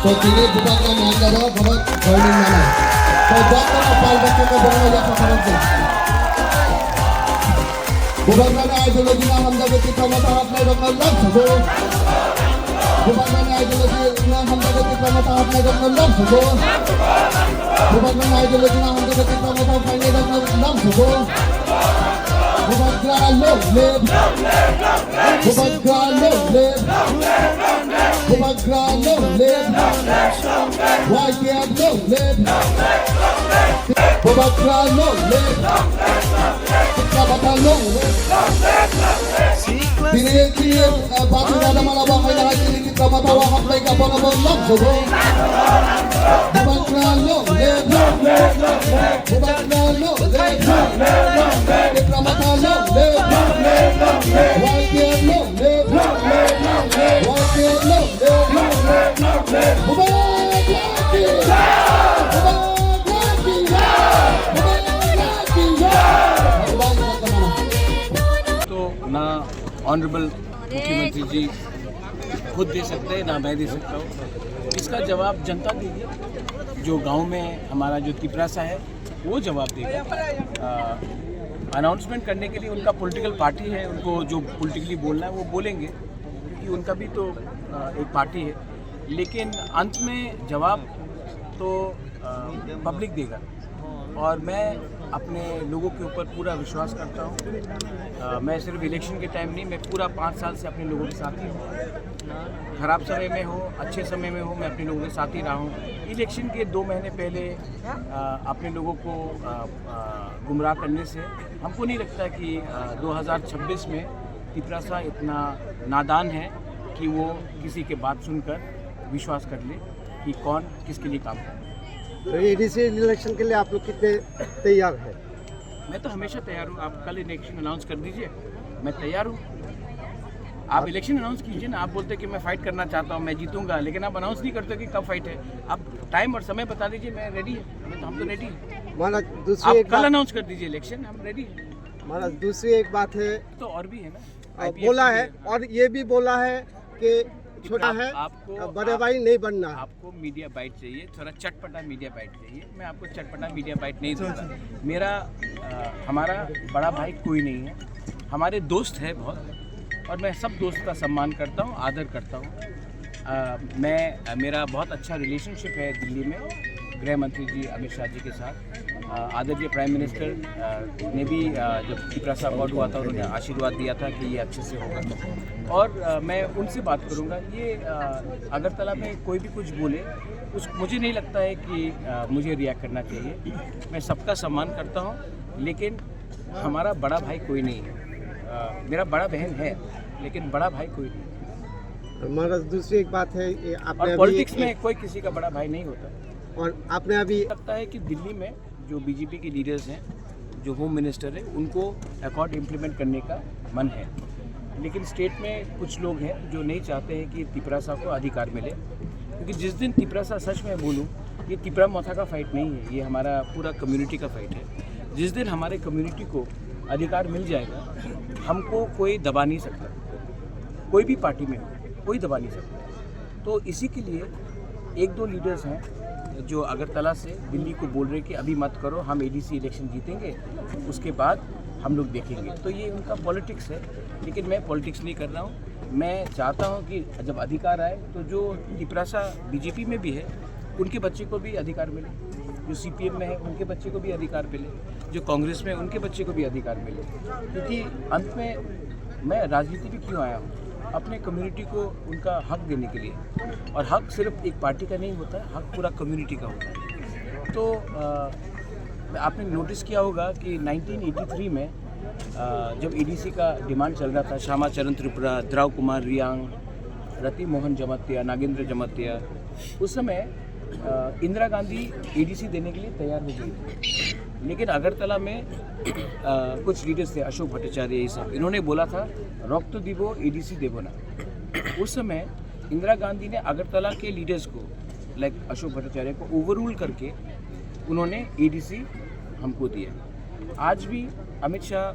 So kini bukan kami anda bahwa joining mana. So jangan apal betul betul yang pakai. Bukan karena ideologi yang anda ketika matahari naik dengan langsung. Bukan karena ideologi yang anda ketika matahari naik dengan langsung. Bukan karena ideologi yang anda ketika matahari naik dengan langsung. Bukan kerana love, bukan kerana love. Bukan kerana love, why can't love? Bukan kerana love, kita bakal love. Pinil-pinil, pati na naman ang mga kailangan kita matawakap na ikaw na mga langsung. Bukan kerana love, bukan kerana love, kita bakal love. Why can't love? Why can't love? तो ना honourable मुख्यमंत्री जी खुद दे सकते हैं ना मैं दे सकता हूँ। इसका जवाब जनता देगी। जो गांव में हमारा जो तिपरासा है वो जवाब देगा। अनाउंसमेंट करने के लिए उनका पॉलिटिकल पार्टी है, उनको जो पॉलिटिकली बोलना है वो बोलेंगे क्योंकि उनका भी तो एक पार्टी है। लेकिन अंत में जवाब तो पब्लिक देगा और मैं अपने लोगों के ऊपर पूरा विश्वास करता हूँ। मैं सिर्फ इलेक्शन के टाइम नहीं, मैं पूरा 5 साल से अपने लोगों के साथ ही हूँ। ख़राब समय में हो, अच्छे समय में हो, मैं अपने लोगों के साथ ही रहा हूँ। इलेक्शन के 2 महीने पहले अपने लोगों को गुमराह करने से हमको नहीं लगता कि 2026 में तिपरासा इतना नादान है कि वो किसी के बात सुनकर विश्वास कर ले कि कौन किसके लिए काम करे। तो एडीसी इलेक्शन के लिए आप लोग कितने तैयार हैं? मैं तो हमेशा तैयार हूँ। आप कल इलेक्शन अनाउंस कर दीजिए, मैं तैयार हूँ। आप इलेक्शन अनाउंस कीजिए ना। आप बोलते कि मैं फाइट करना चाहता हूँ, मैं जीतूंगा, लेकिन आप अनाउंस नहीं करते कि कब फाइट है। आप टाइम और समय बता दीजिए, मैं रेडी है। हम तो रेडी है। महाराज आप कल अनाउंस कर दीजिए इलेक्शन, हम रेडी है। महाराज दूसरी एक बात है तो और भी है ना, बोला है और ये भी बोला है कि छोटा है आपको बड़े भाई नहीं बनना। आपको मीडिया बाइट चाहिए, थोड़ा चटपटा मीडिया बाइट चाहिए। मैं आपको चटपटा मीडिया बाइट नहीं दूंगा। मेरा हमारा बड़ा भाई कोई नहीं है, हमारे दोस्त है बहुत, और मैं सब दोस्त का सम्मान करता हूँ, आदर करता हूँ। मेरा बहुत अच्छा रिलेशनशिप है दिल्ली में गृह मंत्री जी अमित शाह जी के साथ, आदरणीय प्राइम मिनिस्टर ने भी जब त्रिप्रासा अवार्ड हुआ था उन्होंने आशीर्वाद दिया था कि ये अच्छे से होगा। और मैं उनसे बात करूँगा। ये अगरतला में कोई भी कुछ बोले मुझे नहीं लगता है कि मुझे रिएक्ट करना चाहिए। मैं सबका सम्मान करता हूँ, लेकिन हमारा बड़ा भाई कोई नहीं है। मेरा बड़ा बहन है, लेकिन बड़ा भाई कोई नहीं। महाराज दूसरी एक बात है, ये आपने पॉलिटिक्स में कोई किसी का बड़ा भाई नहीं होता। और आपने अभी लगता है कि दिल्ली में जो बीजेपी के लीडर्स हैं, जो होम मिनिस्टर है, उनको अकॉर्ड इम्प्लीमेंट करने का मन है, लेकिन स्टेट में कुछ लोग हैं जो नहीं चाहते हैं कि त्रिपुरा को अधिकार मिले। क्योंकि जिस दिन त्रिपुरा सच में बोलूँ, ये त्रिपुरा माथा का फाइट नहीं है, ये हमारा पूरा कम्युनिटी का फाइट है। जिस दिन हमारे कम्युनिटी को अधिकार मिल जाएगा, हमको कोई दबा नहीं सकता, कोई भी पार्टी में हो कोई दबा नहीं सकता। तो इसी के लिए एक दो लीडर्स हैं जो अगरतला से दिल्ली को बोल रहे कि अभी मत करो, हम एडीसी इलेक्शन जीतेंगे, उसके बाद हम लोग देखेंगे। तो ये उनका पॉलिटिक्स है, लेकिन मैं पॉलिटिक्स नहीं कर रहा हूँ। मैं चाहता हूँ कि जब अधिकार आए तो जो त्रिपुरा बीजेपी में भी है उनके बच्चे को भी अधिकार मिले, जो सीपीएम में है उनके बच्चे को भी अधिकार मिले, जो कांग्रेस में उनके बच्चे को भी अधिकार मिले। क्योंकि अंत में मैं राजनीति भी क्यों आया हूँ, अपने कम्युनिटी को उनका हक देने के लिए। और हक सिर्फ एक पार्टी का नहीं होता है, हक पूरा कम्युनिटी का होता है। तो आपने नोटिस किया होगा कि 1983 में जब एडीसी का डिमांड चल रहा था, श्यामा चरण त्रिपुरा, द्रव कुमार रियांग, रति मोहन जमातिया, नागेंद्र जमातिया, उस समय इंदिरा गांधी एडीसी देने के लिए तैयार हो गई थी। लेकिन अगरतला में कुछ लीडर्स थे, अशोक भट्टाचार्य, ये सब, इन्होंने बोला था रक्त दिवो एडीसी देवो ना। उस समय इंदिरा गांधी ने अगरतला के लीडर्स को, लाइक अशोक भट्टाचार्य को, ओवररूल करके उन्होंने एडीसी हमको दिया। आज भी अमित शाह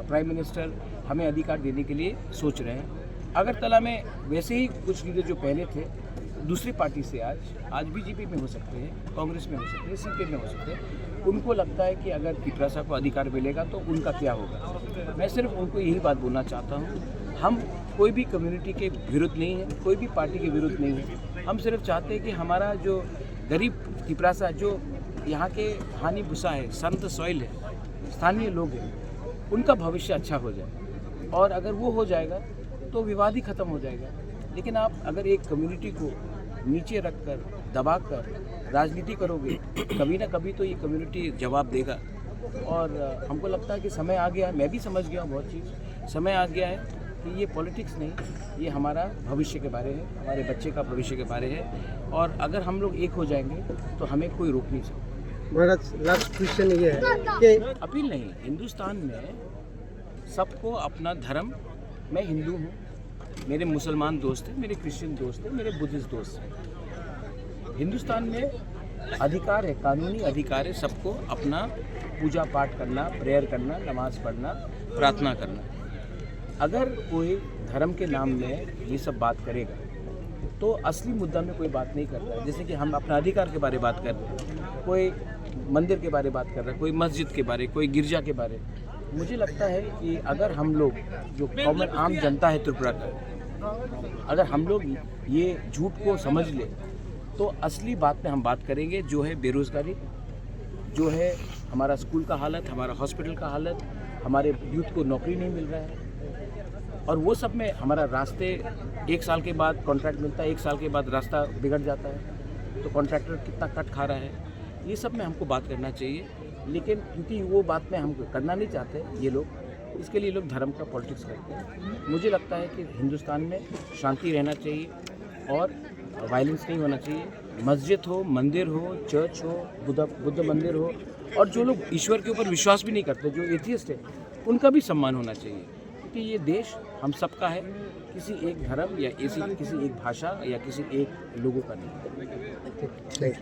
प्राइम मिनिस्टर हमें अधिकार देने के लिए सोच रहे हैं। अगरतला में वैसे ही कुछ लीडर जो पहले थे दूसरी पार्टी से आज बीजेपी में हो सकते हैं, कांग्रेस में हो सकते हैं, सीपीएम में हो सकते हैं, उनको लगता है कि अगर त्रिपुरा को अधिकार मिलेगा तो उनका क्या होगा। मैं सिर्फ उनको यही बात बोलना चाहता हूँ, हम कोई भी कम्युनिटी के विरुद्ध नहीं है, कोई भी पार्टी के विरुद्ध नहीं है। हम सिर्फ चाहते हैं कि हमारा जो गरीब त्रिपुरा, जो यहाँ के हानि भूसा है, संत सॉइल है, स्थानीय लोग हैं, उनका भविष्य अच्छा हो जाए। और अगर वो हो जाएगा तो विवाद ही ख़त्म हो जाएगा। लेकिन आप अगर एक कम्युनिटी को नीचे रखकर, दबाकर राजनीति करोगे, कभी ना कभी तो ये कम्युनिटी जवाब देगा। और हमको लगता है कि समय आ गया है, मैं भी समझ गया हूँ बहुत चीज़, समय आ गया है कि ये पॉलिटिक्स नहीं, ये हमारा भविष्य के बारे है, हमारे बच्चे का भविष्य के बारे है। और अगर हम लोग एक हो जाएंगे तो हमें कोई रोक नहीं सकता। महाराज लास्ट क्वेश्चन ये है कि अपील नहीं, हिंदुस्तान में सबको अपना धर्म, मैं हिंदू हूँ, मेरे मुसलमान दोस्त हैं, मेरे क्रिश्चियन दोस्त हैं, मेरे बुद्धिस्ट दोस्त हैं। हिंदुस्तान में अधिकार है, कानूनी अधिकार है सबको अपना पूजा पाठ करना, प्रेयर करना, नमाज पढ़ना, प्रार्थना करना। अगर कोई धर्म के नाम में ये सब बात करेगा तो असली मुद्दा में कोई बात नहीं करता है। जैसे कि हम अपना अधिकार के बारे में बात कर रहे हैं, कोई मंदिर के बारे में बात कर रहा है, कोई मस्जिद के बारे, कोई गिरजा के बारे। मुझे लगता है कि अगर हम लोग जो कॉमन आम जनता है त्रिपुरा का, अगर हम लोग ये झूठ को समझ ले तो असली बात में हम बात करेंगे, जो है बेरोज़गारी, जो है हमारा स्कूल का हालत, हमारा हॉस्पिटल का हालत, हमारे यूथ को नौकरी नहीं मिल रहा है। और वो सब में हमारा रास्ते 1 साल के बाद कॉन्ट्रैक्ट मिलता है, 1 साल के बाद रास्ता बिगड़ जाता है, तो कॉन्ट्रैक्टर कितना कट खा रहा है। ये सब में हमको बात करना चाहिए, लेकिन क्योंकि वो बात में हम करना नहीं चाहते ये लोग, इसके लिए लोग धर्म का पॉलिटिक्स करते हैं। मुझे लगता है कि हिंदुस्तान में शांति रहना चाहिए और वायलेंस नहीं होना चाहिए। मस्जिद हो, मंदिर हो, चर्च हो, बुद्ध मंदिर हो, और जो लोग ईश्वर के ऊपर विश्वास भी नहीं करते, जो एथियस्ट है, उनका भी सम्मान होना चाहिए। क्योंकि ये देश हम सबका है, किसी एक धर्म या किसी एक भाषा या किसी एक लोगों का नहीं।